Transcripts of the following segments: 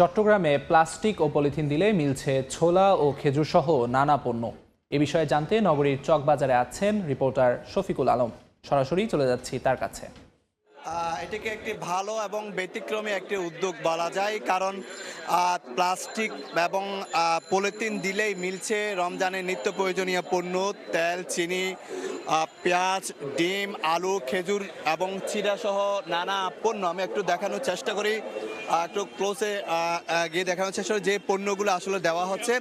চট্টগ্রামে প্লাস্টিক ও পলিথিন দিলে মিলছে ছোলা ও খেজুর সহ নানা পণ্য। এ বিষয়ে জানতে নগরীর চকবাজারে আছেন রিপোর্টার শফিকুল আলম। সরাসরি চলে যাচ্ছি তার কাছে। এটিকে একটি ভালো এবং ব্যতিক্রমী একটি উদ্যোগ বলা যায়, কারণ প্লাস্টিক এবং পলিথিন দিলেই মিলছে রমজানের নিত্য প্রয়োজনীয় পণ্য, তেল, চিনি, পেঁয়াজ, ডিম, আলু, খেজুর এবং চিড়া সহ নানা পণ্য। আমি একটু দেখানোর চেষ্টা করি, একটু ক্লোজে গিয়ে দেখানোর চেষ্টা করি যে পণ্যগুলো আসলে দেওয়া হচ্ছে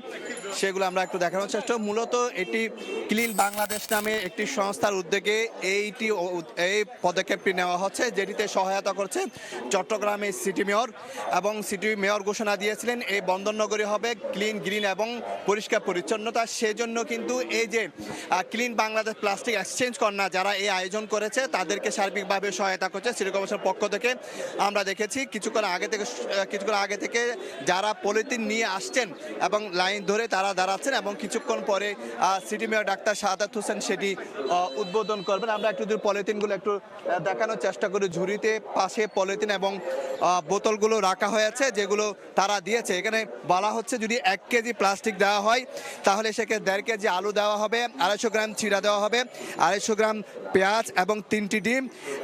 সেগুলো আমরা একটু দেখানোর চেষ্টা করি। মূলত এটি ক্লিন বাংলাদেশ নামে একটি সংস্থার উদ্যোগে এই পদক্ষেপটি নেওয়া হচ্ছে, যেটিতে সহায়তা করছে চট্টগ্রামের সিটি মেয়র। এবং সিটি মেয়র ঘোষণা দিয়েছিলেন এই বন্দরনগরী হবে ক্লিন, গ্রিন এবং পরিষ্কার পরিচ্ছন্নতা। সেজন্য কিন্তু এই যে clean Bangladesh plastic exchange corner যারা এই আয়োজন করেছে তাদেরকে সার্বিকভাবে সহায়তা করছে সিটি কর্পোরেশনের পক্ষ থেকে। আমরা দেখেছি কিছুক্ষণ আগে থেকে যারা পলিথিন নিয়ে আসছেন এবং লাইন ধরে তারা দাঁড়াচ্ছেন, এবং কিছুক্ষণ পরে city mayor doctor Shahadat Hossain সেটি উদ্বোধন করবেন। আমরা একটু পলিথিনগুলো একটু দেখানোর চেষ্টা করি। ঝুড়িতে পাশে পলিথিন এবং বোতলগুলো রাখা হয়েছে যেগুলো তারা দিয়েছে। এখানে বলা হচ্ছে যদি 1 কেজি প্লাস্টিক দেওয়া হয় তাহলে সেক্ষেত্রে 1.5 কেজি আলু দেওয়া হবে, 250 গ্রাম চিড়া দেওয়া হবে, 250 গ্রাম পেঁয়াজ এবং 3টি ডিম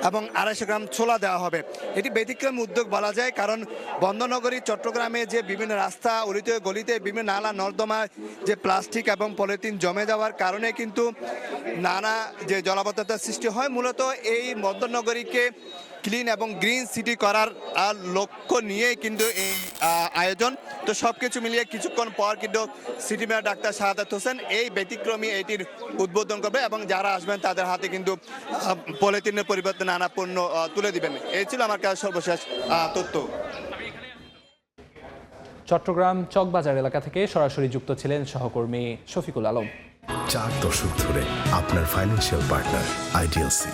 এবং 250 গ্রাম ছোলা দেওয়া হবে। এটি ব্যতিক্রম উদ্যোগ বলা যায়, কারণ বন্দরনগরী চট্টগ্রামে যে বিভিন্ন রাস্তা অলিতে গলিতে বিভিন্ন নালা নর্দমায় যে প্লাস্টিক এবং পলিথিন জমে যাওয়ার কারণে কিন্তু নানা যে জলাবদ্ধতার সৃষ্টি হয়। মূলত এই বন্দরনগরীকে ক্লিন এবং গ্রিন সিটি করার লক্ষ্য নিয়ে কিন্তু এই আয়োজন। তো সবকিছু মিলিয়ে কিছুক্ষণ পর কিন্তু city mayor doctor Shahadat Hossain এই ব্যতিক্রমী এটির উদ্বোধন করবে এবং যারা আসবেন তাদের হাতে কিন্তু পলিথিনের পরিবর্তে নানা পণ্য তুলে দিবেন। এই ছিল আমার কাছে সর্বশেষ তথ্য। চট্টগ্রাম চকবাজার এলাকা থেকে সরাসরি যুক্ত ছিলেন সহকর্মী শফিকুল আলম। 4 দশক ধরে আপনার ফাইন্যান্সিয়াল পার্টনার আইডিএলসি।